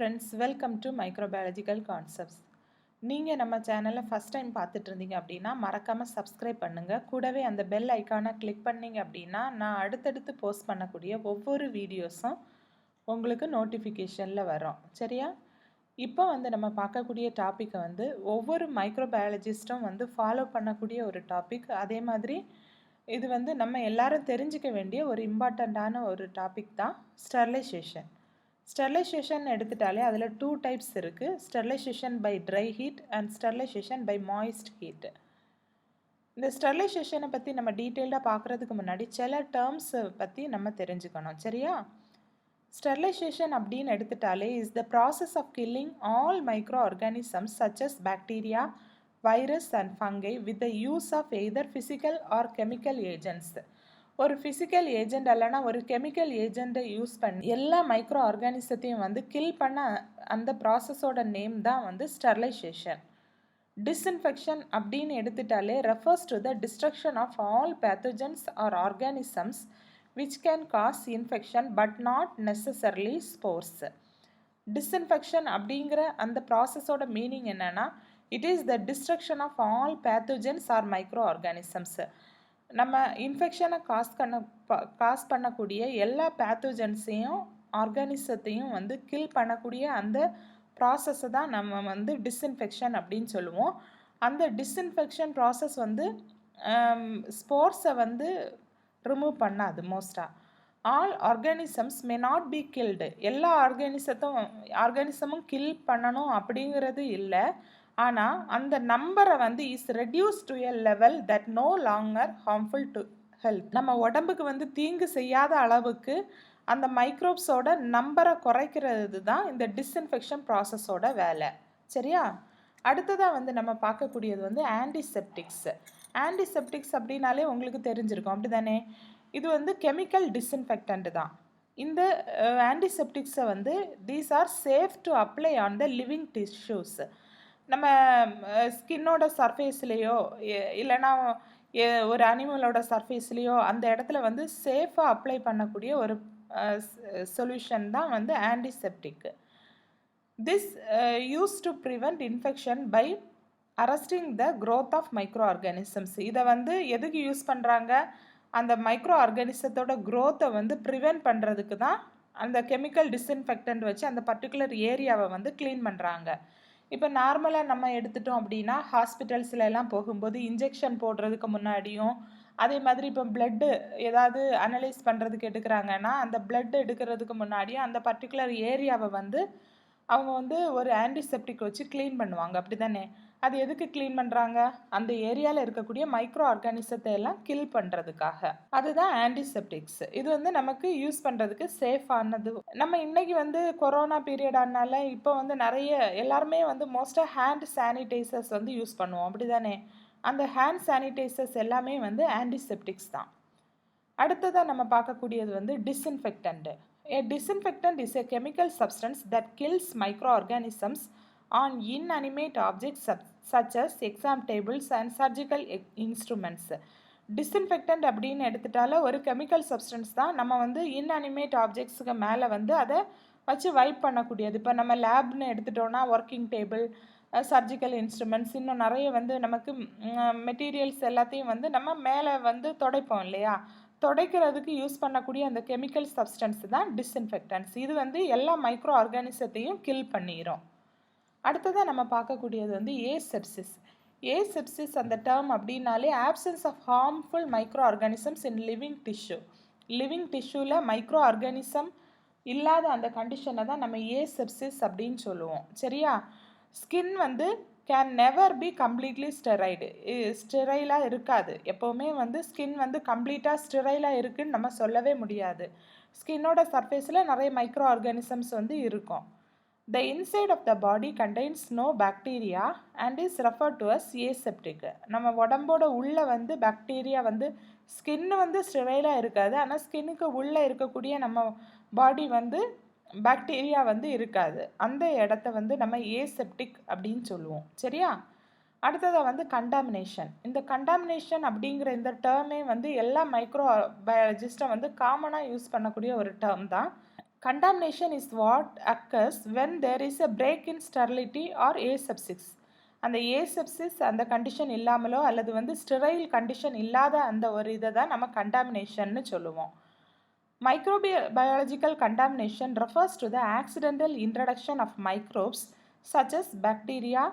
Friends, welcome to microbiological concepts. நீங்கள் நம்ம சேனலை ஃபஸ்ட் டைம் பார்த்துட்டு இருந்தீங்க அப்படின்னா மறக்காமல் சப்ஸ்கிரைப் பண்ணுங்கள். கூடவே அந்த பெல் ஐக்கானை கிளிக் பண்ணிங்க அப்படின்னா நான் அடுத்தடுத்து போஸ்ட் பண்ணக்கூடிய ஒவ்வொரு வீடியோஸும் உங்களுக்கு நோட்டிஃபிகேஷனில் வரும். சரியா? இப்போ நம்ம பார்க்கக்கூடிய டாப்பிக்கை ஒவ்வொரு மைக்ரோபயாலஜிஸ்ட்டும் ஃபாலோ பண்ணக்கூடிய ஒரு டாபிக். அதே மாதிரி இது நம்ம எல்லாரும் தெரிஞ்சிக்க வேண்டிய ஒரு இம்பார்ட்டண்ட்டான ஒரு டாபிக் தான் ஸ்டெர்லைசேஷன். ஸ்டெர்லைசேஷன் எடுத்துட்டாலே அதில் 2 டைப்ஸ் இருக்குது. Sterilization by dry heat and sterilization by moist heat. இந்த ஸ்டெர்லைசேஷனை பற்றி நம்ம டீட்டெயில்டாக பார்க்குறதுக்கு முன்னாடி சில டேர்ம்ஸை பற்றி நம்ம தெரிஞ்சுக்கணும். சரியா? ஸ்டெர்லைசேஷன் அப்படின்னு எடுத்துட்டாலே is the process of killing all micro organisms such as bacteria, virus and fungi with the use of either physical or chemical agents. ஒரு ஃபிசிக்கல் ஏஜெண்ட் இல்லைனா ஒரு கெமிக்கல் ஏஜெண்ட்டை யூஸ் பண்ணி எல்லா மைக்ரோ ஆர்கானிசத்தையும் கில் பண்ண அந்த ப்ராசஸோட நேம் தான் ஸ்டெர்லைசேஷன். டிஸ்இன்ஃபெக்ஷன் அப்படின்னு எடுத்துட்டாலே refers to the destruction of all pathogens or organisms which can cause infection but not necessarily spores. Disinfection அப்படிங்கிற அந்த ப்ராசஸோட மீனிங் என்னன்னா, it is the destruction of all pathogens or micro organisms. நம்ம இன்ஃபெக்ஷனை cos பண்ணக்கூடிய எல்லா பேத்தோஜன்ஸையும் ஆர்கானிசத்தையும் கில் பண்ணக்கூடிய அந்த ப்ராசஸை தான் நம்ம டிஸ்இன்ஃபெக்ஷன் அப்படின்னு சொல்லுவோம். அந்த டிஸ்இன்ஃபெக்ஷன் ப்ராசஸ் ஸ்போர்ஸை ரிமூவ் பண்ணாது. மோஸ்ட்டாக all organisms may not be killed. எல்லா ஆர்கானிசமும் கில் பண்ணணும் அப்படிங்கிறது இல்லை. ஆனால் அந்த நம்பரை is reduce to a level that no longer harmful to health. நம்ம உடம்புக்கு தீங்கு செய்யாத அளவுக்கு அந்த மைக்ரோப்ஸோட நம்பரை குறைக்கிறது தான் இந்த டிஸ்இன்ஃபெக்ஷன் ப்ராசஸோட வேலை. சரியா? அடுத்ததாக நம்ம பார்க்கக்கூடியது ஆன்டிசெப்டிக்ஸ். ஆன்டிசெப்டிக்ஸ் அப்படின்னாலே உங்களுக்கு தெரிஞ்சிருக்கும், அப்படி தானே? இது கெமிக்கல் டிஸ்இன்ஃபெக்டன்ட் தான். இந்த ஆன்டிசெப்டிக்ஸை these are safe to apply on the living tissues. நம்ம ஸ்கின்னோட சர்ஃபேஸ்லேயோ இல்லைனா ஒரு அனிமலோட சர்ஃபேஸ்லேயோ அந்த இடத்துல சேஃபாக அப்ளை பண்ணக்கூடிய ஒரு சொல்யூஷன் தான் antiseptic. This use to prevent infection by arresting the growth of micro organisms. இதை எதுக்கு யூஸ் பண்ணுறாங்க? அந்த மைக்ரோ ஆர்கானிசத்தோட க்ரோத்தை ப்ரிவெண்ட் பண்ணுறதுக்கு தான் அந்த கெமிக்கல் டிஸ்இன்ஃபெக்டன்ட் வச்சு அந்த பர்டிகுலர் ஏரியாவை க்ளீன் பண்ணுறாங்க. இப்போ நார்மலாக நம்ம எடுத்துட்டோம் அப்படின்னா ஹாஸ்பிட்டல்ஸ்ல எல்லாம் போகும்போது இன்ஜெக்ஷன் போடுறதுக்கு முன்னாடியும், அதே மாதிரி இப்போ பிளட்டு ஏதாவது அனலைஸ் பண்ணுறதுக்கு எடுக்கிறாங்கன்னா அந்த பிளட் எடுக்கிறதுக்கு முன்னாடியும் அந்த பர்டிகுலர் ஏரியாவை அவங்க ஒரு ஆன்டிசெப்டிக் வச்சு க்ளீன் பண்ணுவாங்க, அப்படி தானே? அது எதுக்கு க்ளீன் பண்ணுறாங்க? அந்த ஏரியாவில் இருக்கக்கூடிய மைக்ரோ ஆர்கானிசத்தை எல்லாம் கில் பண்ணுறதுக்காக. அதுதான் ஆன்டிசெப்டிக்ஸ். இது நமக்கு யூஸ் பண்ணுறதுக்கு சேஃபானது. நம்ம இன்னைக்கு கொரோனா பீரியட் ஆனால இப்போ நிறைய எல்லாருமே மோஸ்ட்டாக ஹேண்ட் சானிடைசர்ஸ் யூஸ் பண்ணுவோம், அப்படி தானே? அந்த ஹேண்ட் சானிடைசர்ஸ் எல்லாமே ஆன்டிசெப்டிக்ஸ் தான். அடுத்ததாக நம்ம பார்க்கக்கூடியது disinfectant. A disinfectant is a chemical substance that kills microorganisms on inanimate objects such as exam tables and surgical instruments. Disinfectant அப்படின்னு எடுத்துட்டால ஒரு கெமிக்கல் சப்ஸ்டன்ஸ் தான் நம்ம இன்அனிமேட் ஆப்ஜெக்ட்ஸுக்கு மேலே அதை வச்சு வைப் பண்ணக்கூடியது. இப்போ நம்ம லேப்னு எடுத்துட்டோன்னா ஒர்க்கிங் டேபிள், சர்ஜிக்கல் இன்ஸ்ட்ருமெண்ட்ஸ், இன்னும் நிறைய நமக்கு மெட்டீரியல்ஸ் எல்லாத்தையும் நம்ம மேலே துடைப்போம் இல்லையா? துடைக்கிறதுக்கு யூஸ் பண்ணக்கூடிய அந்த கெமிக்கல் சப்ஸ்டன்ஸ் தான் டிஸ்இன்ஃபெக்டன்ஸ். இது எல்லா மைக்ரோ ஆர்கானிசத்தையும் கில் பண்ணிடும். அடுத்ததாக நம்ம பார்க்கக்கூடியது ஏசெப்சிஸ். ஏசெப்சிஸ் அந்த டேர்ம் அப்படின்னாலே absence of harmful micro organisms in living tissue. Living டிஷ்யூவில் மைக்ரோ ஆர்கானிசம் இல்லாத அந்த கண்டிஷனை தான் நம்ம ஏசெப்சிஸ் அப்படின்னு சொல்லுவோம். சரியா? Skin can never be completely ஸ்டெரைலாக இருக்காது. எப்போவுமே ஸ்கின் கம்ப்ளீட்டாக ஸ்டெரைலாக இருக்குன்னு நம்ம சொல்லவே முடியாது. ஸ்கின்னோட சர்ஃபேஸில் நிறைய மைக்ரோ ஆர்கானிசம்ஸ் இருக்கும். The inside of the body contains no bacteria and is referred to as aseptic. நம்ம உடம்போட உள்ளே பாக்டீரியா ஸ்கின்னு ஸ்டெரைலாக இருக்காது. ஆனால் ஸ்கின்னுக்கு உள்ளே இருக்கக்கூடிய நம்ம பாடி பாக்டீரியா இருக்காது. அந்த இடத்த நம்ம ஏசெப்டிக் அப்படின்னு சொல்லுவோம். சரியா? அடுத்ததாக கண்டாமினேஷன். இந்த கண்டாமினேஷன் அப்படிங்கிற இந்த டேர்மே எல்லா மைக்ரோ பயாலஜிஸ்ட்டும் காமனாக யூஸ் பண்ணக்கூடிய ஒரு டேர்ம் தான். Contamination is what occurs when there is a break in sterility or asepsis. அந்த ஏசெப்சிஸ் அந்த கண்டிஷன் இல்லாமலோ அல்லது வந்து ஸ்டெரைல் கண்டிஷன் இல்லாத அந்த ஒரு இதை தான் நம்ம கண்டாமினேஷன்னு சொல்லுவோம். Microbiological contamination refers to the accidental introduction of microbes such as bacteria,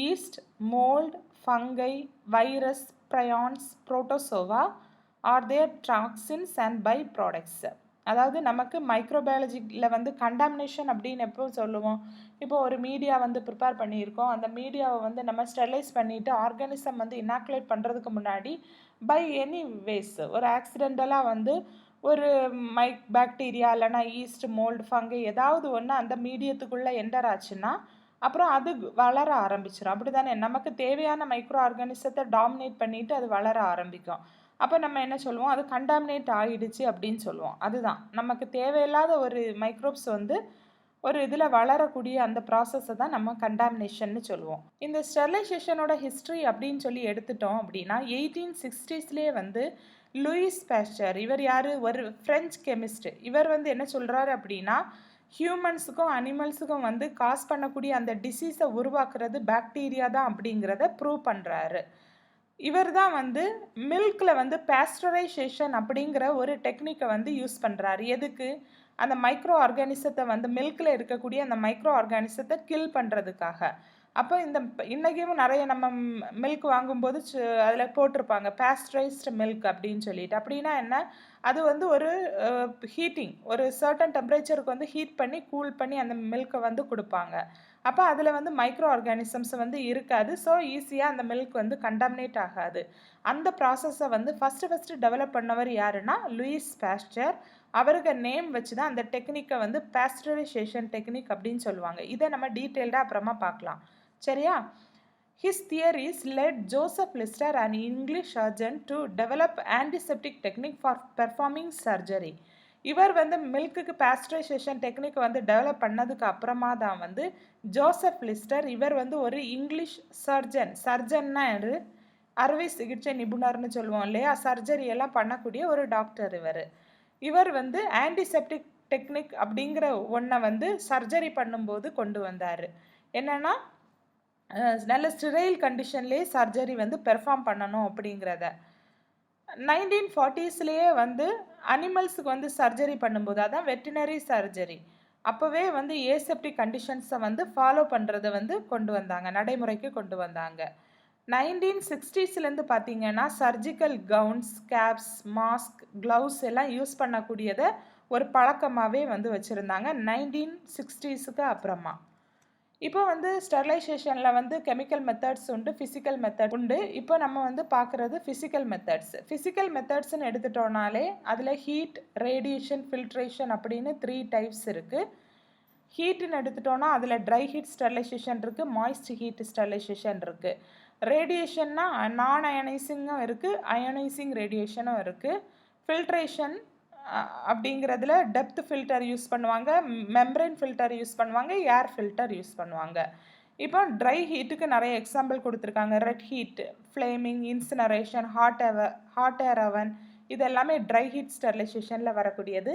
yeast, mold, fungi, virus, prions, protozoa or their toxins and byproducts. அதாவது நமக்கு மைக்ரோபயாலஜியில் வந்து கண்டாமினேஷன் அப்படின்னு எப்போ சொல்லுவோம், இப்போ ஒரு மீடியா வந்து ப்ரிப்பேர் பண்ணியிருக்கோம், அந்த மீடியாவை வந்து நம்ம ஸ்டெர்லைஸ் பண்ணிவிட்டு ஆர்கானிசம் வந்து இனாக்குலேட் பண்ணுறதுக்கு முன்னாடி பை எனி வேஸ் ஒரு ஆக்சிடெண்டலாக வந்து ஒரு பாக்டீரியா இல்லைனா ஈஸ்ட், மோல்டு, ஃபங்கை ஏதாவது ஒன்று அந்த மீடியத்துக்குள்ளே என்டர் ஆச்சுன்னா அப்புறம் அது வளர ஆரம்பிச்சிடும். அப்படி தானே நமக்கு தேவையான மைக்ரோ ஆர்கானிசத்தை டாமினேட் பண்ணிவிட்டு அது வளர ஆரம்பிக்கும். அப்போ நம்ம என்ன சொல்லுவோம், அது கண்டாமினேட் ஆகிடுச்சு அப்படின்னு சொல்லுவோம். அதுதான் நமக்கு தேவையில்லாத ஒரு மைக்ரோப்ஸ் வந்து ஒரு இதில் வளரக்கூடிய அந்த ப்ராசஸை தான் நம்ம கண்டாமினேஷன்னு சொல்லுவோம். இந்த ஸ்டெர்லைசேஷனோட ஹிஸ்ட்ரி அப்படின்னு சொல்லி எடுத்துட்டோம் அப்படின்னா 1860s வந்து லூயிஸ் பாஸ்டர், இவர் யார், ஒரு ஃப்ரெஞ்ச் கெமிஸ்ட். இவர் வந்து என்ன சொல்கிறாரு அப்படின்னா ஹியூமன்ஸுக்கும் அனிமல்ஸுக்கும் வந்து காஸ் பண்ணக்கூடிய அந்த டிசீஸை உருவாக்குறது பாக்டீரியா தான் அப்படிங்கிறத ப்ரூவ் பண்ணுறாரு. இவர் தான் வந்து மில்கில் வந்து பாஸ்டரைசேஷன் அப்படிங்கிற ஒரு டெக்னிக்கை வந்து யூஸ் பண்ணுறாரு. எதுக்கு, அந்த மைக்ரோ ஆர்கானிசத்தை வந்து மில்கில் இருக்கக்கூடிய அந்த மைக்ரோ ஆர்கானிசத்தை கில் பண்ணுறதுக்காக. அப்போ இந்த இன்றைக்கும் நிறைய நம்ம மில்க் வாங்கும்போது அதில் போட்டிருப்பாங்க பாஸ்டரைஸ்டு மில்க் அப்படின்னு சொல்லிட்டு. அப்படின்னா என்ன, அது வந்து ஒரு ஹீட்டிங், ஒரு சர்டன் டெம்பரேச்சருக்கு வந்து ஹீட் பண்ணி கூல் பண்ணி அந்த மில்கை வந்து கொடுப்பாங்க. அப்போ அதில் வந்து மைக்ரோ ஆர்கானிசம்ஸ் வந்து இருக்காது. ஸோ ஈஸியாக அந்த மில்க் வந்து கண்டாமினேட் ஆகாது. அந்த ப்ராசஸை வந்து ஃபஸ்ட்டு டெவலப் பண்ணவர் யாருன்னா லூயிஸ் பாஸ்டர். அவருக்கு நேம் வச்சு தான் அந்த டெக்னிக்கை வந்து பாஸ்டரைசேஷன் டெக்னிக் அப்படின்னு சொல்லுவாங்க. இதை நம்ம டீட்டெயில்டாக அப்புறமா பார்க்கலாம், சரியா? His theories led Joseph Lister, an English surgeon, to develop antiseptic technique for performing surgery. இவர் வந்து மில்க்குக்கு பாஸ்டரைசேஷன் டெக்னிக் வந்து டெவலப் பண்ணதுக்கு அப்புறமா தான் வந்து ஜோசப் லிஸ்டர், இவர் வந்து ஒரு இங்கிலீஷ் சர்ஜன்னா அறுவை சிகிச்சை நிபுணர்னு சொல்லுவோம் இல்லையா, சர்ஜரி எல்லாம் பண்ணக்கூடிய ஒரு டாக்டர் இவர் வந்து ஆன்டிசெப்டிக் டெக்னிக் அப்படிங்கிற ஒன்றை வந்து சர்ஜரி பண்ணும்போது கொண்டு வந்தார். என்னென்னா நல்ல ஸ்டெரைல் கண்டிஷன்லேயே சர்ஜரி வந்து பெர்ஃபார்ம் பண்ணணும் அப்படிங்கிறத. 1940s வந்து அனிமல்ஸுக்கு வந்து சர்ஜரி பண்ணும்போது, அதான் வெட்டினரி சர்ஜரி, அப்போவே வந்து ஏசெப்டிக் கண்டிஷன்ஸை வந்து ஃபாலோ பண்ணுறதை வந்து கொண்டு வந்தாங்க, நடைமுறைக்கு கொண்டு வந்தாங்க. 1960ஸ்லேருந்து பார்த்தீங்கன்னா surgical gowns, caps, mask, gloves எல்லாம் யூஸ் பண்ணக்கூடியதை ஒரு பழக்கமாகவே வந்து வச்சுருந்தாங்க 1960ஸ்க்கு அப்புறமா. இப்போ வந்து ஸ்டெர்லைசேஷனில் வந்து கெமிக்கல் மெத்தட்ஸ் உண்டு, ஃபிசிக்கல் மெத்தட் உண்டு. இப்போ நம்ம வந்து பார்க்குறது ஃபிசிக்கல் மெத்தட்ஸ்ன்னு எடுத்துட்டோம்னாலே அதில் ஹீட், ரேடியேஷன், ஃபில்ட்ரேஷன் அப்படின்னு 3 டைப்ஸ் இருக்குது. ஹீட்டுன்னு எடுத்துட்டோன்னா அதில் ட்ரை ஹீட் ஸ்டெர்லைசேஷன் இருக்குது, மாய்ஸ்ட் ஹீட் ஸ்டெர்லைசேஷன் இருக்குது. ரேடியேஷன்னா நான் அயனைசிங்கும் இருக்குது, அயனைசிங் ரேடியேஷனும் இருக்குது. ஃபில்ட்ரேஷன் அப்படிங்கிறதுல டெப்த் ஃபில்டர் யூஸ் பண்ணுவாங்க, மெம்பரேன் ஃபில்டர் யூஸ் பண்ணுவாங்க, ஏர் ஃபில்டர் யூஸ் பண்ணுவாங்க. இப்போ ட்ரை ஹீட்டுக்கு நிறைய எக்ஸாம்பிள் கொடுத்துருக்காங்க. Red heat, flaming, incineration, hot air அவன், இது எல்லாமே ட்ரை ஹீட் ஸ்டெர்லைசேஷனில் வரக்கூடியது.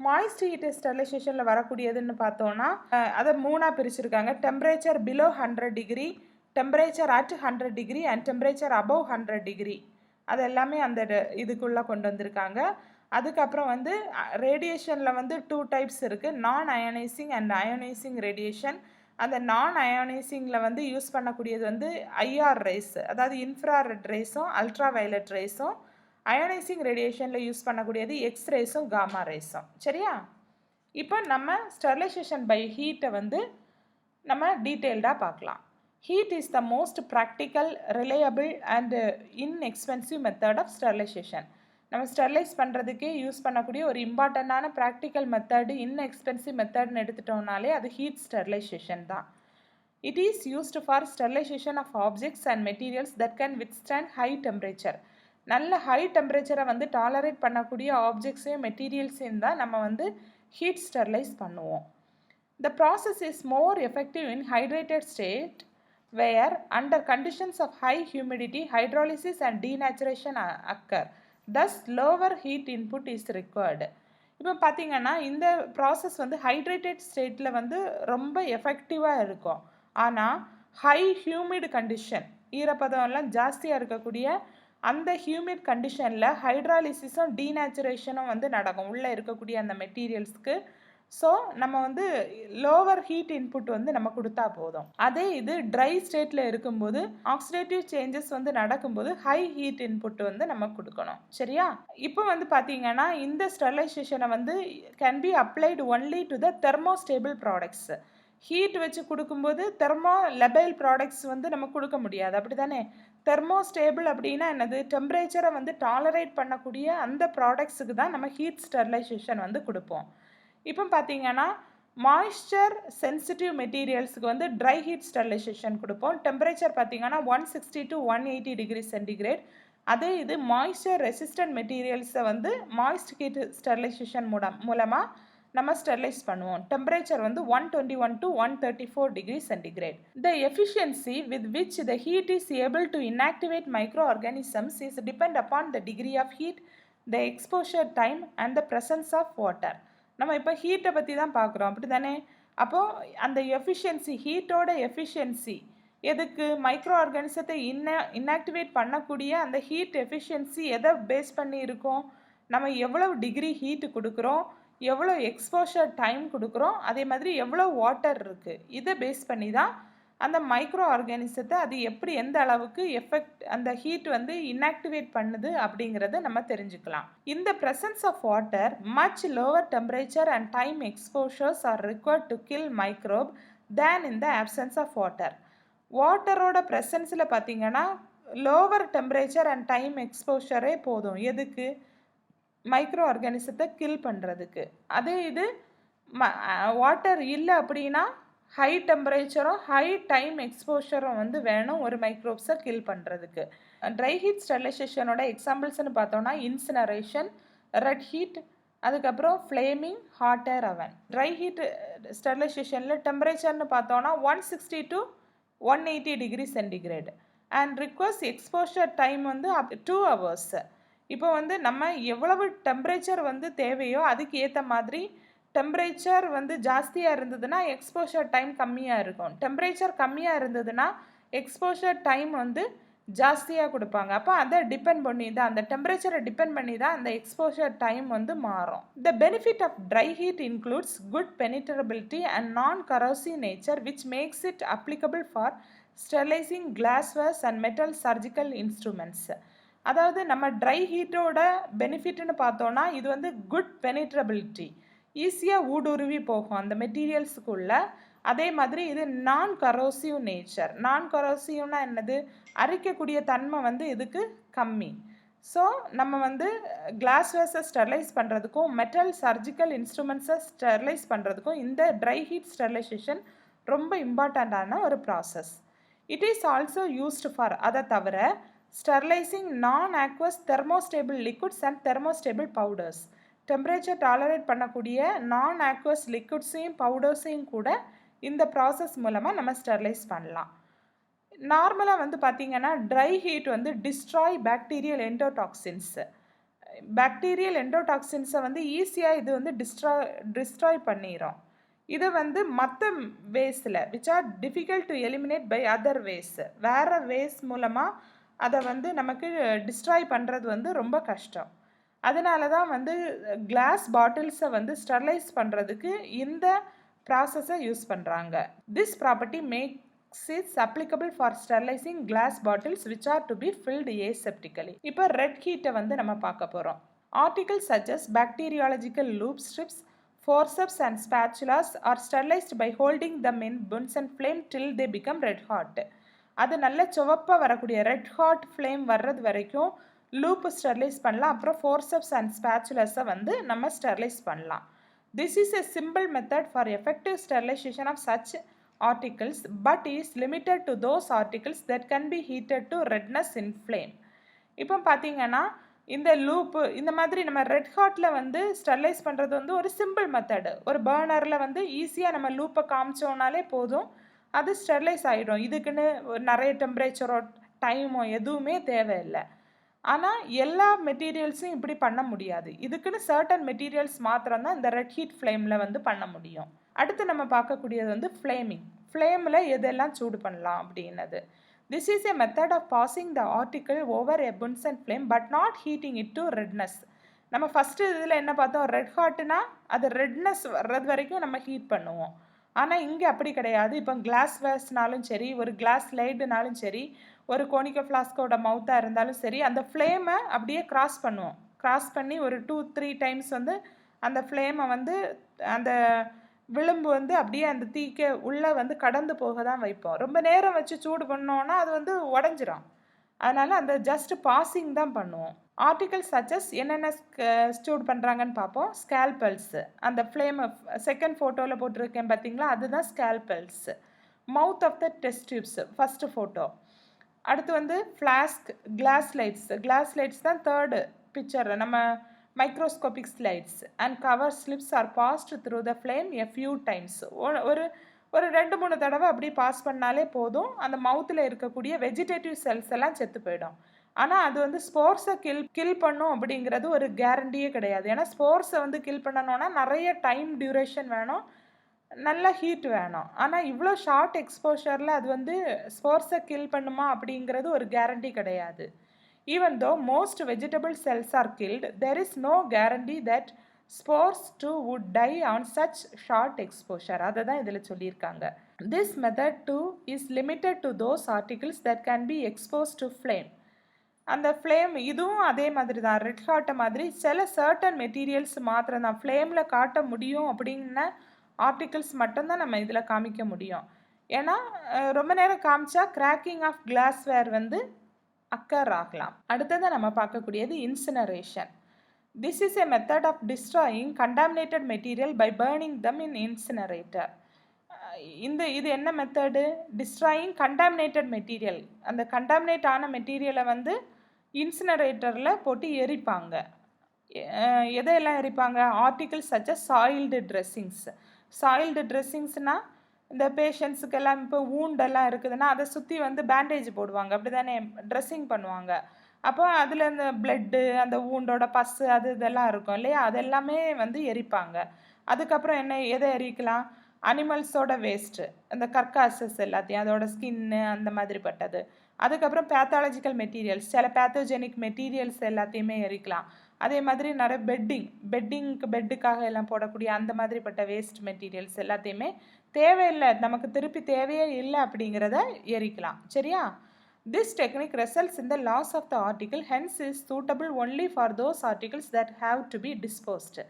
மாய்ஸ்ட் ஹீட் ஸ்டெர்லைசேஷனில் வரக்கூடியதுன்னு பார்த்தோன்னா அதை 3ஆக பிரிச்சுருக்காங்க. Temperature below 100 degree, temperature at 100 degree and temperature above 100 degree. அது எல்லாமே அந்த இதுக்குள்ளே கொண்டு வந்திருக்காங்க. அதுக்கப்புறம் வந்து ரேடியேஷனில் வந்து 2 டைப்ஸ் இருக்குது, நான் அயனைசிங் அண்ட் அயனைசிங் ரேடியேஷன். அந்த நான் அயனைசிங்கில் வந்து யூஸ் பண்ணக்கூடியது வந்து ஐஆர் ரேஸ், அதாவது இன்ஃப்ராரெட் ரேஸும் அல்ட்ரா வயலட் ரேஸும். அயனைசிங் ரேடியேஷனில் யூஸ் பண்ணக்கூடியது எக்ஸ் ரேஸும் காமா ரேஸும், சரியா? இப்போ நம்ம ஸ்டெர்லைசேஷன் பை ஹீட்டை வந்து நம்ம டீட்டெயில்டாக பார்க்கலாம். Heat is the most practical, reliable and inexpensive method of sterilization. நம்ம ஸ்டெர்லைஸ் பண்ணுறதுக்கே யூஸ் பண்ணக்கூடிய ஒரு இம்பார்ட்டண்ட்டான ப்ராக்டிக்கல் மெத்தடு, இன்எக்ஸ்பென்சிவ் மெத்தட்னு எடுத்துட்டோம்னாலே அது ஹீட் ஸ்டெர்லைசேஷன் தான். It is used for sterilization of objects and materials that can withstand high temperature. நல்ல ஹை டெம்பரேச்சரை வந்து டாலரேட் பண்ணக்கூடிய ஆப்ஜெக்ட்ஸையும் மெட்டீரியல்ஸையும் தான் நம்ம வந்து ஹீட் ஸ்டெர்லைஸ் பண்ணுவோம். The process is more effective in hydrated state where under conditions of high humidity, hydrolysis and denaturation occur. Thus lower heat input is required. இப்போ பார்த்தீங்கன்னா, இந்த ப்ராசஸ் வந்து ஹைட்ரேட்டட் ஸ்டேட்ல வந்து ரொம்ப எஃபெக்டிவா இருக்கும். ஆனா, ஹை ஹியூமிட் கண்டிஷன் ஈரப்பதம் எல்லாம் ஜாஸ்தியா இருக்கக்கூடிய அந்த ஹியூமிட் கண்டிஷன்ல ஹைட்ராலிசிஸும், டீநேச்சுரேஷனும் வந்து நடக்கும். உள்ள இருக்கக்கூடிய அந்த மெட்டீரியல்ஸ்க்கு. ஸோ, நம்ம வந்து லோவர் ஹீட் இன்புட் வந்து நம்ம குடுத்தா போதும். அதே இது ட்ரை ஸ்டேட்ல இருக்கும்போது, ஆக்சிடேட்டிவ் சேஞ்சஸ் வந்து நடக்கும்போது, ஹை ஹீட் இன்புட் வந்து நம்ம குடுக்கணும். சரியா? இப்போ வந்து பார்த்தீங்கன்னா, இந்த ஸ்டெரிலைசேஷன வந்து can be applied only to the thermostable products. Heat வச்சு குடுக்கும்போது, தெர்மோ லெபைல் ப்ராடக்ட்ஸ் வந்து நம்ம குடுக்க முடியாது. அப்படிதானே? தெர்மோஸ்டேபிள் அப்படின்னா என்னது? டெம்பரேச்சர வந்து டாலரேட் பண்ணக்கூடிய அந்த ப்ராடக்ட்ஸுக்கு தான் நம்ம ஹீட் ஸ்டெரிலைசேஷன் வந்து குடுப்போம். இப்போ பார்த்தீங்கன்னா, மாய்ஸ்சர் சென்சிட்டிவ் மெட்டீரியல்ஸ்க்கு வந்து ட்ரை ஹீட் ஸ்டெரிலைசேஷன் குடுப்போம். டெம்பரேச்சர் பார்த்தீங்கன்னா 160 to 180 டிகிரி சென்டிகிரேட். அதே இது மாய்ஸ்சர் ரெசிஸ்டன்ட் மெட்டீரியல்ஸை வந்து மாய்ஸ்ட் ஹீட் ஸ்டெரிலைசேஷன் மூலமா நம்ம ஸ்டெரிலைஸ் பண்ணுவோம். டெம்பரேச்சர் வந்து 121 to 134 degree centigrade. The efficiency with which the heat is able to inactivate microorganisms is depend upon the degree of heat, the exposure time and the presence of water. நம்ம இப்போ ஹீட்டை பற்றி தான் பார்க்குறோம், அப்படி தானே? அப்போது அந்த எஃபிஷியன்சி, ஹீட்டோட எஃபிஷியன்சி எதுக்கு? மைக்ரோ ஆர்கானிசத்தை இன்ஆக்டிவேட் பண்ணக்கூடிய அந்த ஹீட் எஃபிஷியன்சி எதை பேஸ் பண்ணி இருக்கும்? நம்ம எவ்வளவு டிகிரி ஹீட்டு கொடுக்குறோம், எவ்வளோ எக்ஸ்போஷர் டைம் கொடுக்குறோம், அதே மாதிரி எவ்வளோ வாட்டர் இருக்குது, இதை பேஸ் பண்ணி தான் அந்த மைக்ரோ ஆர்கானிசத்தை அது எப்படி எந்த அளவுக்கு எஃபெக்ட் அந்த ஹீட் வந்து இன்ஆக்டிவேட் பண்ணுது அப்படிங்கிறத நம்ம தெரிஞ்சுக்கலாம். இந்த presence of water, much lower temperature and time exposures are required to kill microbe than in the absence of water. வாட்டரோட ப்ரெசன்ஸில் பார்த்தீங்கன்னா லோவர் டெம்பரேச்சர் அண்ட் டைம் எக்ஸ்போஷரே போதும். எதுக்கு? மைக்ரோ ஆர்கானிசத்தை கில் பண்ணுறதுக்கு. அதே இது வாட்டர் இல்லை அப்படின்னா ஹை டெம்பரேச்சரும் ஹை டைம் எக்ஸ்போஷரும் வந்து வேணும் ஒரு மைக்ரோப்ஸை கில் பண்ணுறதுக்கு. ட்ரை ஹீட் ஸ்டெரிலைசேஷனோட எக்ஸாம்பிள்ஸ்னு பார்த்தோன்னா இன்சினரேஷன், ரெட் ஹீட், அதுக்கப்புறம் ஃப்ளேமிங் ஹாட் ஏர் அவன். ட்ரை ஹீட் ஸ்டெரிலைசேஷனில் டெம்பரேச்சர்னு பார்த்தோன்னா 160 to 180 degree centigrade and request exposure time வந்து 2 hours. இப்போ வந்து நம்ம எவ்வளவு டெம்பரேச்சர் வந்து தேவையோ அதுக்கு ஏற்ற மாதிரி டெம்பரேச்சர் வந்து ஜாஸ்தியாக இருந்ததுன்னா எக்ஸ்போஷர் டைம் கம்மியாக இருக்கும். டெம்பரேச்சர் கம்மியாக இருந்ததுன்னா எக்ஸ்போஷர் டைம் வந்து ஜாஸ்தியாக கொடுப்பாங்க. அப்போ அதை டிபெண்ட் பண்ணி தான், அந்த டெம்பரேச்சரை டிபெண்ட் பண்ணி தான் அந்த எக்ஸ்போஷர் டைம் வந்து மாறும். The benefit of dry heat includes good penetrability and non corrosive nature which makes it applicable for sterilizing glasswares and metal surgical instruments. அதாவது நம்ம ட்ரை ஹீட்டோட பெனிஃபிட்னு பார்த்தோன்னா இது வந்து குட் பெனிட்ரபிலிட்டி, ஈஸியாக ஊடுருவி போகும் அந்த மெட்டீரியல்ஸுக்குள்ள. அதே மாதிரி இது நான் கரோசிவ் நேச்சர். நான் கரோசிவ்னா என்னது? அரிக்கக்கூடிய தன்மை வந்து இதுக்கு கம்மி. ஸோ நம்ம வந்து கிளாஸ்வேர்ஸை ஸ்டெரிலைஸ் பண்ணுறதுக்கும் மெட்டல் சர்ஜிக்கல் இன்ஸ்ட்ருமெண்ட்ஸை ஸ்டெரிலைஸ் பண்ணுறதுக்கும் இந்த ட்ரை ஹீட் ஸ்டெரிலைசேஷன் ரொம்ப இம்பார்ட்டண்ட்டான ஒரு process. It is also used for, அதை தவிர sterilizing non aqueous thermostable liquids and thermostable powders. Temperature tolerate பண்ணக்கூடிய நான் ஆக்வஸ் லிக்விட்ஸையும் பவுடர்ஸையும் கூட இந்த ப்ராசஸ் மூலமாக நம்ம ஸ்டெரிலைஸ் பண்ணலாம். நார்மலாக வந்து பார்த்திங்கன்னா ட்ரை ஹீட் வந்து டிஸ்ட்ராய் பாக்டீரியல் எண்டோடாக்சின்ஸ். பாக்டீரியல் எண்டோடாக்சின்ஸை வந்து ஈஸியாக இது வந்து டிஸ்ட்ராய் பண்ணிடும். இது வந்து மற்ற வேஸில் which are difficult to eliminate by other ways, வேறு வேஸ் மூலமாக அதை வந்து நமக்கு டிஸ்ட்ராய் பண்ணுறது வந்து ரொம்ப கஷ்டம். அதனால தான் வந்து கிளாஸ் பாட்டில்ஸை வந்து ஸ்டெரிலைஸ் பண்ணுறதுக்கு இந்த ப்ராசஸை யூஸ் பண்ணுறாங்க. This property makes its applicable for sterilizing glass bottles which are to be filled aseptically. இப்போ ரெட் ஹீட்டை வந்து நம்ம பார்க்க போகிறோம். Articles suggest bacteriological loop strips, forceps and spatulas are sterilized by holding them in Bunsen flame till they become red hot. அது நல்ல சிவப்பாக வரக்கூடிய ரெட் ஹாட் ஃப்ளேம் வர்றது வரைக்கும் லூப் ஸ்டெரிலைஸ் பண்ணலாம். அப்புறம் ஃபோர்சப்ஸ் அண்ட் ஸ்பேச்சுலஸை வந்து நம்ம ஸ்டெரிலைஸ் பண்ணலாம். This is a simple method for effective sterilization of such articles but is limited to those articles that can be heated to redness in flame. இப்போ பார்த்தீங்கன்னா இந்த லூப்பு இந்த மாதிரி நம்ம ரெட் ஹாட்டில் வந்து ஸ்டெரிலைஸ் பண்ணுறது வந்து ஒரு சிம்பிள் மெத்தடு. ஒரு பர்னரில் வந்து ஈஸியாக நம்ம லூப்பை காமிச்சோனாலே போதும், அது ஸ்டெரிலைஸ் ஆகிடும். இதுக்குன்னு நிறைய டெம்பரேச்சரோ டைமோ எதுவுமே தேவையில்லை. ஆனால் எல்லா மெட்டீரியல்ஸும் இப்படி பண்ண முடியாது. இதுக்குன்னு சர்டன் மெட்டீரியல்ஸ் மாத்திரம் தான் இந்த ரெட் ஹீட் ஃப்ளேமில் வந்து பண்ண முடியும். அடுத்து நம்ம பார்க்கக்கூடியது வந்து ஃப்ளேமிங். ஃப்ளேமில் எதெல்லாம் சூடு பண்ணலாம் அப்படின்னது. This is a method of passing the article over a Bunsen flame but not heating it to redness. நம்ம ஃபஸ்ட்டு இதில் என்ன பார்த்தோம், ரெட் ஹாட்டுனா அது ரெட்னஸ் வர்றது வரைக்கும் நம்ம ஹீட் பண்ணுவோம். ஆனால் இங்கே அப்படி கிடையாது. இப்போ கிளாஸ் வேஸ்னாலும் சரி, ஒரு கிளாஸ் லைடுனாலும் சரி, ஒரு கோனிக்கோ ஃப்ளாஸ்கோட மவுத்தாக இருந்தாலும் சரி, அந்த ஃப்ளேமை அப்படியே கிராஸ் பண்ணுவோம். கிராஸ் பண்ணி ஒரு 2-3 டைம்ஸ் வந்து அந்த ஃப்ளேமை வந்து அந்த விளிம்பு வந்து அப்படியே அந்த தீக்க உள்ளே வந்து கடந்து போக தான் வைப்போம். ரொம்ப நேரம் வச்சு சூடு பண்ணோன்னா அது வந்து உடஞ்சிரும். அதனால் அந்த ஜஸ்ட் பாசிங் தான் பண்ணுவோம். ஆர்டிகல்ஸ் சச்சஸ் என்னென்ன சூடு பண்ணுறாங்கன்னு பார்ப்போம். ஸ்கேல்பல்ஸு, அந்த ஃப்ளேமை செகண்ட் ஃபோட்டோவில் போட்டிருக்கேன் பார்த்தீங்களா, அதுதான் scalpels. Mouth of the test tubes first photo. அடுத்து வந்து ஃப்ளாஸ்க், கிளாஸ் லைட்ஸ் தான் தேர்டு பிக்சர். நம்ம microscopic slides and cover slips are passed through the flame a few times. ஒரு 2-3 தடவை அப்படி பாஸ் பண்ணாலே போதும், அந்த மவுத்தில் இருக்கக்கூடிய வெஜிடேட்டிவ் செல்ஸ் எல்லாம் செத்து போயிடும். ஆனால் அது வந்து ஸ்போர்ஸை கில் பண்ணும் அப்படிங்கிறது ஒரு கேரண்டியே கிடையாது. ஏன்னா ஸ்போர்ஸை வந்து கில் பண்ணணும்னா நிறைய டைம் டியூரேஷன் வேணும், நல்ல ஹீட் வேணும். ஆனால் இவ்வளோ ஷார்ட் எக்ஸ்போஷரில் அது வந்து ஸ்போர்ஸை கில் பண்ணுமா அப்படிங்கிறது ஒரு கேரண்டி கிடையாது. Even though most vegetable cells are killed, there is no guarantee that spores too would die on such short exposure. அதை தான் இதில் சொல்லியிருக்காங்க. This method too is limited to those articles that can be exposed to flame. அந்த flame இதுவும் அதே மாதிரி தான், red ஹாட்டை மாதிரி சில சர்டன் மெட்டீரியல்ஸ் மாத்திரம் தான் ஃப்ளேமில் காட்ட முடியும். அப்படின்ன ஆர்டிகிள்ஸ் மட்டும்தான் நம்ம இதில் காமிக்க முடியும். ஏன்னா ரொம்ப நேரம் காமிச்சா கிராக்கிங் ஆஃப் கிளாஸ்வேர் வந்து அக்கர் ஆகலாம். அடுத்தது நம்ம பார்க்கக்கூடியது incineration. This is a method of destroying contaminated material by burning them in incinerator. இது என்ன மெத்தடு? Destroying contaminated material. அந்த கண்டாமினேட் ஆன மெட்டீரியலை வந்து இன்சினரேட்டரில் போட்டு எரிப்பாங்க. எதையெல்லாம் எரிப்பாங்க? Articles such as soiled dressings. Soiled ட்ரெஸ்ஸிங்ஸ்னால் இந்த பேஷண்ட்ஸுக்கெல்லாம் இப்போ வூண்டெல்லாம் இருக்குதுன்னா அதை சுற்றி வந்து பேண்டேஜ் போடுவாங்க, அப்படி தானே ட்ரெஸ்ஸிங் பண்ணுவாங்க. அப்போ அதில் இந்த பிளட்டு, அந்த வூண்டோட பஸ்ஸு, இதெல்லாம் இருக்கும் இல்லையா, அதெல்லாமே வந்து எரிப்பாங்க. அதுக்கப்புறம் எதை எரிக்கலாம்? அனிமல்ஸோட வேஸ்ட்டு, அந்த கர்காசஸ் எல்லாத்தையும், அதோட ஸ்கின்னு அந்த மாதிரி பட்டது. அதுக்கப்புறம் பேத்தாலஜிக்கல் மெட்டீரியல்ஸ், சில பேத்தோஜெனிக் மெட்டீரியல்ஸ் எல்லாத்தையுமே எரிக்கலாம். அதே மாதிரி நிறைய பெட்டுக்காக எல்லாம் போடக்கூடிய அந்த மாதிரிப்பட்ட வேஸ்ட் மெட்டீரியல்ஸ் எல்லாத்தையுமே தேவையில்லை, நமக்கு திருப்பி தேவையே இல்லை அப்படிங்கிறத எரிக்கலாம். சரியா? This technique results in the loss of the article, hence is suitable only for those articles that have to be disposed.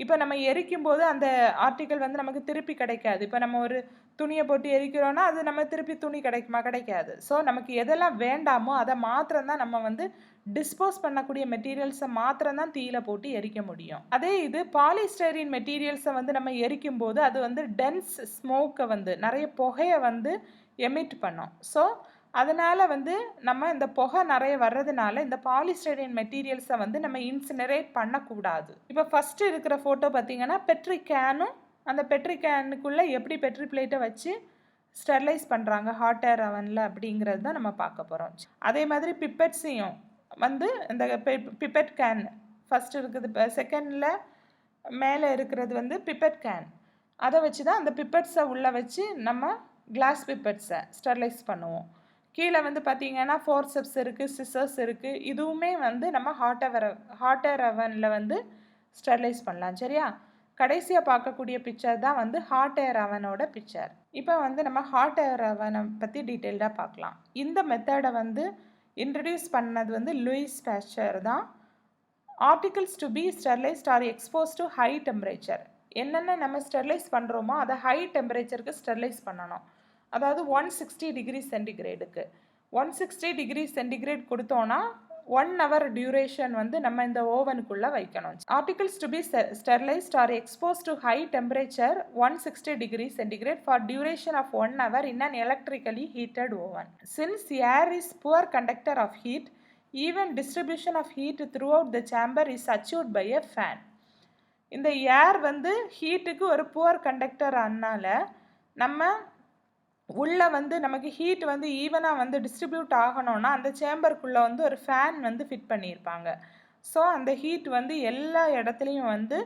இப்போ நம்ம எரிக்கும் போது அந்த ஆர்டிகிள் வந்து நமக்கு திருப்பி கிடைக்காது. இப்போ நம்ம ஒரு துணியை போட்டு எரிக்கிறோன்னா அது நம்ம திருப்பி துணி கிடைக்குமா? கிடைக்காது. ஸோ நமக்கு எதெல்லாம் வேண்டாமோ அதை மாத்திரம் தான் நம்ம வந்து டிஸ்போஸ் பண்ணக்கூடிய மெட்டீரியல்ஸை மாத்திரம் தான் தீயில போட்டு எரிக்க முடியும். அதே இது பாலிஸ்டைரீன் மெட்டீரியல்ஸை வந்து நம்ம எரிக்கும் போது அது வந்து டென்ஸ் ஸ்மோக்கை வந்து நிறைய புகையை வந்து எமிட் பண்ணும். ஸோ அதனால் வந்து நம்ம இந்த புகை நிறைய வர்றதுனால இந்த பாலிஸ்டைரீன் மெட்டீரியல்ஸை வந்து நம்ம இன்சினரேட் பண்ணக்கூடாது. இப்போ ஃபஸ்ட்டு இருக்கிற ஃபோட்டோ பார்த்தீங்கன்னா பெட்ரி கேனும், அந்த பெட்ரி கேனுக்குள்ளே எப்படி பெட்ரி பிளேட்டை வச்சு ஸ்டெர்லைஸ் பண்ணுறாங்க ஹாட் ஏர் அவனில் அப்படிங்கிறது தான் நம்ம பார்க்க போகிறோம். அதே மாதிரி பிப்பெட்ஸையும் வந்து இந்த பிப்பெட் கேன் ஃபஸ்ட்டு இருக்குது, இப்போ செகண்டில் மேலே இருக்கிறது வந்து பிப்பெட் கேன். அதை வச்சு தான் அந்த பிப்பெட்ஸை உள்ளே வச்சு நம்ம கிளாஸ் பிப்பெட்ஸை ஸ்டெர்லைஸ் பண்ணுவோம். கீழே வந்து பார்த்தீங்கன்னா ஃபோர்செப்ஸ் இருக்குது, சிசர்ஸ் இருக்குது. இதுவுமே வந்து நம்ம ஹாட் ஏர் அவனில் வந்து ஸ்டெர்லைஸ் பண்ணலாம். சரியா? கடைசியாக பார்க்கக்கூடிய பிக்சர் தான் வந்து ஹாட் ஏர் அவனோட பிக்சர். இப்போ வந்து நம்ம ஹாட் ஏர் அவனை பற்றி டீட்டெயில்டாக பார்க்கலாம். இந்த மெத்தடை வந்து இன்ட்ரடியூஸ் பண்ணது வந்து லூயிஸ் பாஸ்டர் தான். Articles to be sterilised or expose to high temperature. என்னென்ன நம்ம ஸ்டெர்லைஸ் பண்ணுறோமோ அதை ஹை டெம்பரேச்சருக்கு ஸ்டெர்லைஸ் பண்ணணும். அதாவது 160 டிகிரி சென்டிகிரேடுக்கு 160 டிகிரி சென்டிகிரேட் கொடுத்தோன்னா 1 hour டியூரேஷன் வந்து நம்ம இந்த ஓவனுக்குள்ளே வைக்கணும். Articles to be sterilised or expose to high temperature 160 degree centigrade for duration of 1 hour in an electrically heated oven. Since air is poor conductor of heat, even distribution of heat throughout the chamber is achieved by a fan. இந்த ஏர் வந்து ஹீட்டுக்கு ஒரு poor conductor ஆனால நம்ம உள்ளே வந்து நமக்கு heat வந்து ஈவனாக வந்து டிஸ்ட்ரிபியூட் ஆகணும்னா அந்த சேம்பருக்குள்ளே வந்து ஒரு ஃபேன் வந்து ஃபிட் பண்ணியிருப்பாங்க. ஸோ அந்த ஹீட் வந்து எல்லா இடத்துலையும் வந்து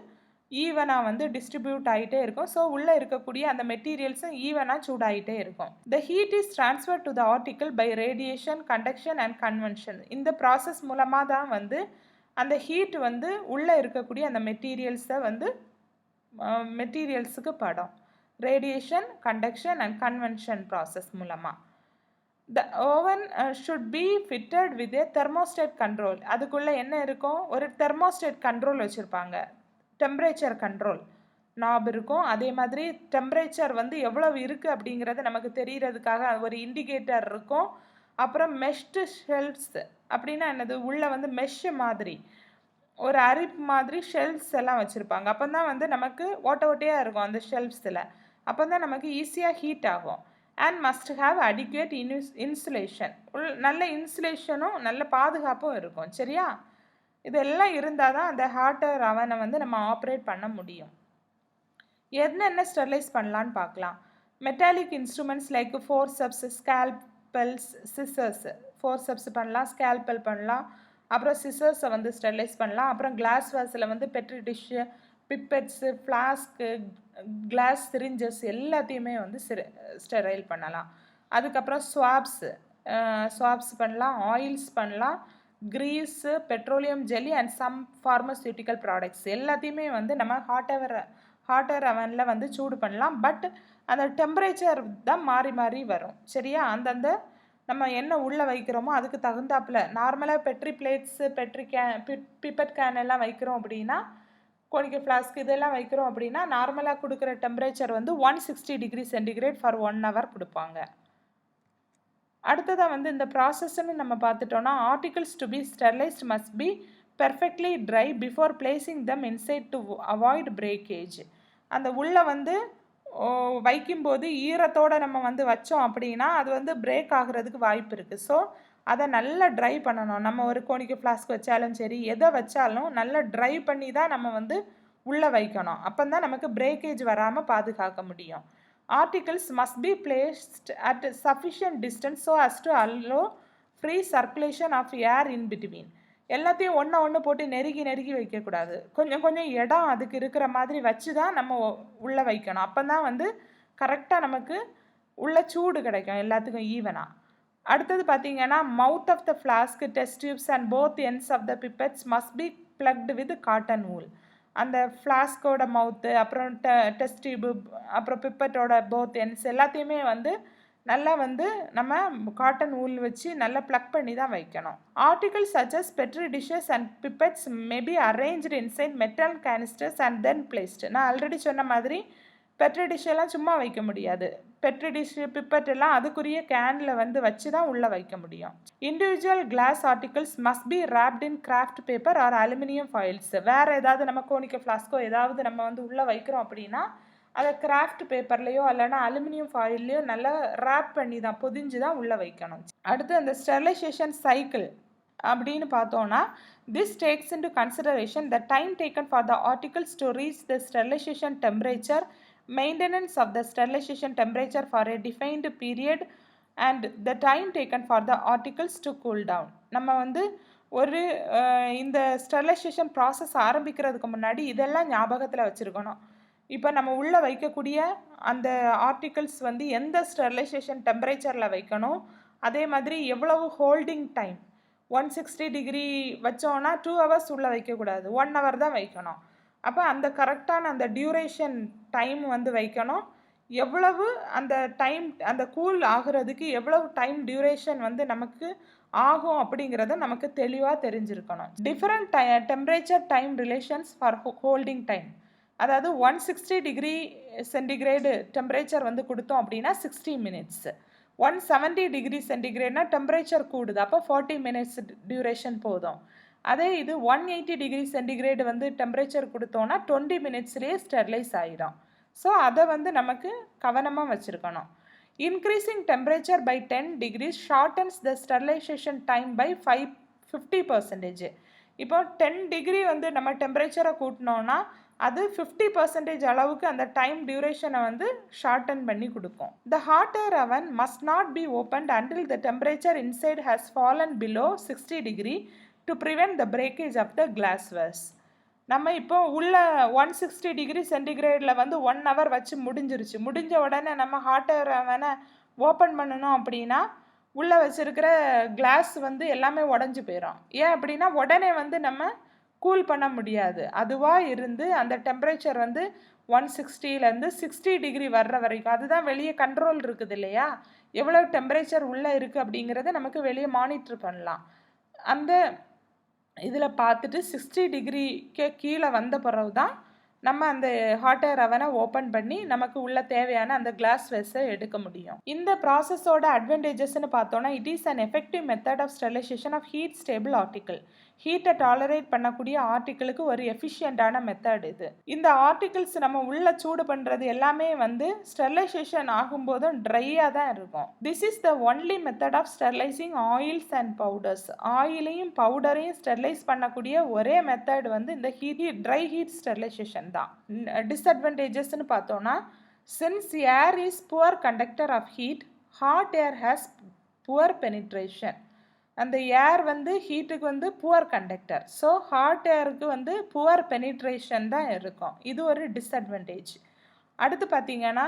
ஈவனாக வந்து டிஸ்ட்ரிபியூட் ஆகிட்டே இருக்கும். ஸோ உள்ளே இருக்கக்கூடிய அந்த மெட்டீரியல்ஸும் ஈவனாக சூடாகிட்டே இருக்கும். The heat is transfer to the article by radiation, conduction and convention. இந்த ப்ராசஸ் மூலமாக தான் வந்து அந்த ஹீட் வந்து உள்ளே இருக்கக்கூடிய அந்த மெட்டீரியல்ஸுக்கு படும். Radiation, conduction and convention process மூலமாக. The oven should be fitted with a thermostat control. அதுக்குள்ளே என்ன இருக்கும்? ஒரு தெர்மோஸ்டேட் கண்ட்ரோல் வச்சுருப்பாங்க. டெம்பரேச்சர் கண்ட்ரோல் நாப் இருக்கும். அதே மாதிரி டெம்பரேச்சர் வந்து எவ்வளவு இருக்குது அப்படிங்கிறது நமக்கு தெரிகிறதுக்காக ஒரு இண்டிகேட்டர் இருக்கும். அப்புறம் மெஷ்டு ஷெல்ஃப்ஸ் அப்படின்னா என்னது? உள்ளே வந்து மெஷ்ஷு மாதிரி ஒரு அரிப்பு மாதிரி ஷெல்ஃப்ஸ் எல்லாம் வச்சுருப்பாங்க. அப்போ தான் வந்து நமக்கு ஓட்டையாக இருக்கும் அந்த ஷெல்ஃப்ஸில். அப்போ தான் நமக்கு ஈஸியாக ஹீட் ஆகும். And must have adequate insulation. நல்ல இன்சுலேஷனும் நல்ல பாதுகாப்பும் இருக்கும். சரியா? இதெல்லாம் இருந்தால் தான் அந்த ஹாட்டர் அவனை வந்து நம்ம ஆப்ரேட் பண்ண முடியும். என்னென்ன ஸ்டெர்லைஸ் பண்ணலான்னு பார்க்கலாம். Metallic instruments like forceps, scalpels, scissors. Forceps பண்ணலாம், ஸ்கேல்பெல் பண்ணலாம், அப்புறம் சிசர்ஸை வந்து ஸ்டெர்லைஸ் பண்ணலாம். அப்புறம் கிளாஸ் வேஸில் வந்து petri dish, pipettes, flask, glass syringes எல்லாத்தையுமே வந்து ஸ்டெரைல் பண்ணலாம். அதுக்கப்புறம் ஸ்வாப்ஸ் பண்ணலாம், ஆயில்ஸ் பண்ணலாம், grease, petroleum jelly and some pharmaceutical products எல்லாத்தையுமே வந்து நம்ம ஹாட்டர் அவனில் வந்து சூடு பண்ணலாம். பட் அந்த டெம்பரேச்சர் தான் மாறி மாறி வரும். சரியா? அந்தந்த நம்ம என்ன உள்ளே வைக்கிறோமோ அதுக்கு தகுந்தாப்பில். நார்மலாக பெட்ரி பிளேட்ஸு, பிப்பட் கேன் எல்லாம் வைக்கிறோம் அப்படின்னா, கோனிக்கல் ஃப்ளாஸ்க் இதெல்லாம் வைக்கிறோம் அப்படின்னா நார்மலாக கொடுக்குற டெம்பரேச்சர் வந்து 160 டிகிரி சென்டிகிரேட் ஃபார் 1 hour கொடுப்பாங்க. அடுத்ததாக வந்து இந்த ப்ராசஸ்ன்னு நம்ம பார்த்துட்டோன்னா, articles to be sterilized must be perfectly dry before placing them inside to avoid breakage. அந்த உள்ளே வந்து வைக்கும்போது ஈரத்தோடு நம்ம வந்து வச்சோம் அப்படின்னா அது வந்து பிரேக் ஆகுறதுக்கு வாய்ப்பு இருக்குது. ஸோ அதை நல்லா ட்ரை பண்ணணும். நம்ம ஒரு கோனிக்கல் ஃப்ளாஸ்க் வச்சாலும் சரி, எதை வச்சாலும் நல்லா ட்ரை பண்ணி தான் நம்ம வந்து உள்ளே வைக்கணும். அப்போ தான் நமக்கு பிரேக்கேஜ் வராமல் பாதுகாக்க முடியும். Articles must be placed at sufficient distance so as to allow free circulation of air in between. எல்லாத்தையும் ஒன்று போட்டு நெருக்கி வைக்கக்கூடாது. கொஞ்சம் இடம் அதுக்கு இருக்கிற மாதிரி வச்சு தான் நம்ம உள்ளே வைக்கணும். அப்போ தான் வந்து கரெக்டாக நமக்கு உள்ள சூடு கிடைக்கும் எல்லாத்துக்கும் ஈவனாக. அடுத்தது பார்த்தீங்கன்னா, mouth of the flask, test tubes and both ends of the pipettes must be plugged with cotton wool. அந்த ஃப்ளாஸ்கோட மவுத்து, அப்புறம் டெஸ்ட் டியூபு, அப்புறம் பிப்பட்டோட போத் எண்ட்ஸ் எல்லாத்தையுமே வந்து நல்லா வந்து நம்ம காட்டன் வூல் வச்சு நல்லா ப்ளக் பண்ணி தான் வைக்கணும். Articles such as petri dishes and pipettes may be arranged inside metal canisters and then placed. நான் ஆல்ரெடி சொன்ன மாதிரி பெட்ரி டிஷ்ஷெல்லாம் சும்மா வைக்க முடியாது. பெட்ரி டிஷ்ஷு, பிப்பட் எல்லாம் அதுக்குரிய கேனில் வந்து வச்சு தான் உள்ளே வைக்க முடியும். Individual glass articles must be wrapped in kraft paper or aluminium foils. வேறு ஏதாவது நம்ம கோனிக்கல் ஃப்ளாஸ்கோ ஏதாவது நம்ம வந்து உள்ளே வைக்கிறோம் அப்படின்னா அதை கிராஃப்ட் பேப்பர்லேயோ இல்லைனா அலுமினியம் ஃபாயில்லையோ நல்லா ரேப் பண்ணி தான் பொதிஞ்சு தான் உள்ளே வைக்கணும். அடுத்து அந்த ஸ்டெர்லைசேஷன் சைக்கிள் அப்படின்னு பார்த்தோன்னா, this takes into consideration the time taken for the articles to reach the sterilisation temperature, maintenance of the sterilization temperature for a defined period and the time taken for the articles to cool down. நம்ம வந்து ஒரு இந்த sterilisation process ஆரம்பிக்கிறதுக்கு முன்னாடி இதெல்லாம் ஞாபகத்தில் வச்சுருக்கணும். இப்போ நம்ம உள்ளே வைக்கக்கூடிய அந்த ஆர்டிகிள்ஸ் வந்து எந்த ஸ்டெர்லைசேஷன் டெம்பரேச்சரில் வைக்கணும், அதே மாதிரி எவ்வளவு ஹோல்டிங் டைம். 160 டிகிரி வச்சோன்னா 2 hours உள்ளே வைக்கக்கூடாது, 1 hour தான் வைக்கணும். அப்போ அந்த கரெக்டான அந்த டியூரேஷன் டைம் வந்து வைக்கணும். எவ்வளவு அந்த டைம் அந்த கூல் ஆகுறதுக்கு எவ்வளவு டைம் டியூரேஷன் வந்து நமக்கு ஆகும் அப்படிங்கிறத நமக்கு தெளிவாக தெரிஞ்சிருக்கணும். Different temperature time relations for holding time. அதாவது 160 டிகிரி சென்டிகிரேடு டெம்பரேச்சர் வந்து கொடுத்தோம் அப்படின்னா 60 minutes. 170 டிகிரி சென்டிகிரேட்னா டெம்பரேச்சர் கூடுது, அப்போ 40 minutes டியூரேஷன் போதும். அதே இது 180 டிகிரி சென்டிகிரேடு வந்து டெம்பரேச்சர் கொடுத்தோன்னா 20 minutesலேயே ஸ்டெர்லைஸ் ஆகிடும். ஸோ அதை வந்து நமக்கு கவனமாக வச்சுருக்கணும். Increasing temperature by 10 degrees shortens the sterilization time by 50%. இப்போ 10 டிகிரி வந்து நம்ம டெம்பரேச்சரை கூட்டினோன்னா அது 50% அளவுக்கு அந்த டைம் டியூரேஷனை வந்து ஷார்டன் பண்ணி கொடுக்கும். த hot air oven must not be opened until the temperature inside has fallen below 60 degree to prevent the breakage of the glass wares. நம்ம இப்போ உள்ள 160 டிகிரி சென்டிகிரேடில் வந்து 1 hour வச்சு முடிஞ்ச உடனே நம்ம ஹாட் ஏர் அவனை ஓப்பன் பண்ணணும் அப்படின்னா உள்ளே வச்சுருக்கிற கிளாஸ் வந்து எல்லாமே உடஞ்சி போயிடும். ஏன் அப்படின்னா உடனே வந்து நம்ம கூல் பண்ண முடியாது. அதுவாக இருந்து அந்த டெம்பரேச்சர் வந்து 160லேருந்து 60 டிகிரி வர்ற வரைக்கும், அதுதான் வெளியே கண்ட்ரோல் இருக்குது இல்லையா, எவ்வளோ டெம்பரேச்சர் உள்ளே இருக்குது அப்படிங்கிறத நமக்கு வெளியே மானிட்டர் பண்ணலாம். அந்த இதில் பார்த்துட்டு 60 டிகிரிக்கு கீழே வந்த பிறகு தான் நம்ம அந்த ஹாட் ஏர் அவனை ஓப்பன் பண்ணி நமக்கு உள்ள தேவையான அந்த கிளாஸ் வெஸ்ஸை எடுக்க முடியும். இந்த ப்ராசஸோட அட்வான்டேஜஸ்ன்னு பார்த்தோன்னா, it is an effective method of sterilisation of heat stable article. ஹீட்டை டாலரேட் பண்ணக்கூடிய ஆர்டிக்கிளுக்கு ஒரு எஃபிஷியண்டான மெத்தட் இது. இந்த ஆர்டிகிள்ஸ் நம்ம உள்ள சூடு பண்ணுறது எல்லாமே வந்து ஸ்டெரிலைசேஷன் ஆகும்போதும் ட்ரையாக தான் இருக்கும். This is the only method of sterilizing oils and powders. ஆயிலையும் பவுடரையும் ஸ்டெரிலைஸ் பண்ணக்கூடிய ஒரே மெத்தட் வந்து இந்த ட்ரை ஹீட் ஸ்டெரிலைசேஷன் தான். டிஸ்அட்வான்டேஜஸ்ன்னு பார்த்தோன்னா, since air is poor conductor of heat, hot air has poor penetration. அந்த ஏர் வந்து ஹீட்டுக்கு வந்து புவர் கண்டக்டர், ஸோ ஹாட் ஏருக்கு வந்து புவர் பெனிட்ரேஷன் தான் இருக்கும். இது ஒரு டிஸ்அட்வான்டேஜ். அடுத்து பார்த்திங்கன்னா,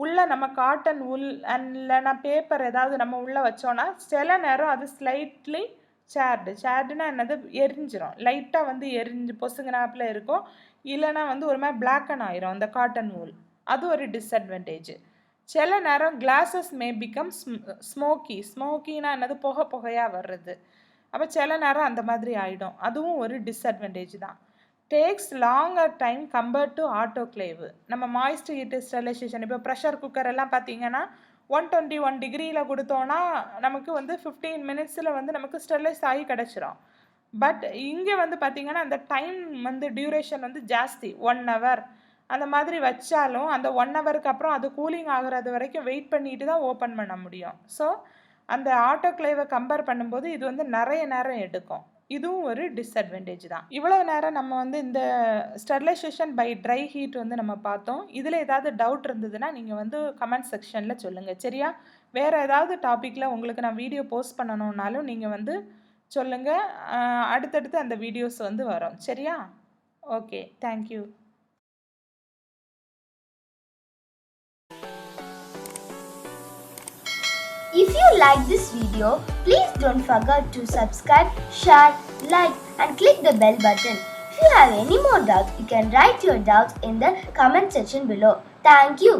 உள்ளே நம்ம காட்டன் உல் இல்லைனா பேப்பர் ஏதாவது நம்ம உள்ளே வச்சோன்னா சில நேரம் அது ஸ்லைட்லி சேர்டுனா என்னது எரிஞ்சிரும், லைட்டாக வந்து எரிஞ்சு பொசுங்கினாப்பில் இருக்கும், இல்லைனா வந்து ஒரு மாதிரி பிளாக்கன் ஆயிரும் அந்த காட்டன் உல். அது ஒரு டிஸ்அட்வான்டேஜ். சில நேரம் கிளாஸஸ் மே பிகம் ஸ்மோக்கினா என்னது புகையாக வர்றது, அப்போ சில நேரம் அந்த மாதிரி ஆகிடும், அதுவும் ஒரு டிஸ்அட்வான்டேஜ் தான். Takes longer time compared to autoclave. நம்ம மாய்ஸ்ட் ஹீட் ஸ்டெரிலைசேஷன் இப்போ ப்ரெஷர் குக்கர் எல்லாம் பார்த்தீங்கன்னா 121 டிகிரியில் கொடுத்தோன்னா நமக்கு வந்து 15 minutesல வந்து நமக்கு ஸ்டெரிலைஸ் ஆகி கிடச்சிரும். பட் இங்கே வந்து பார்த்திங்கன்னா அந்த டைம் வந்து டியூரேஷன் வந்து ஜாஸ்தி, 1 hour அந்த மாதிரி வச்சாலும் அந்த 1 hourக்கு அப்புறம் அது கூலிங் ஆகிறது வரைக்கும் வெயிட் பண்ணிட்டு தான் ஓப்பன் பண்ண முடியும். ஸோ அந்த ஆட்டோக்ளேவை கம்பேர் பண்ணும்போது இது வந்து நிறைய நேரம் எடுக்கும். இதுவும் ஒரு டிஸ்அட்வான்டேஜ் தான். இவ்வளோ நேரம் நம்ம வந்து இந்த ஸ்டெரிலைசேஷன் பை ட்ரை ஹீட் வந்து நம்ம பார்த்தோம். இதில் ஏதாவது டவுட் இருந்ததுன்னா நீங்கள் வந்து கமெண்ட் செக்ஷனில் சொல்லுங்கள், சரியா? வேறு ஏதாவது டாப்பிக்கில் உங்களுக்கு நான் வீடியோ போஸ்ட் பண்ணணுன்னாலும் நீங்கள் வந்து சொல்லுங்கள், அடுத்தடுத்து அந்த வீடியோஸ் வந்து வரும், சரியா? Okay, thank you. If you like this video, please don't forget to subscribe, share, like and click the bell button. If you have any more doubts, you can write your doubts in the comment section below. Thank you.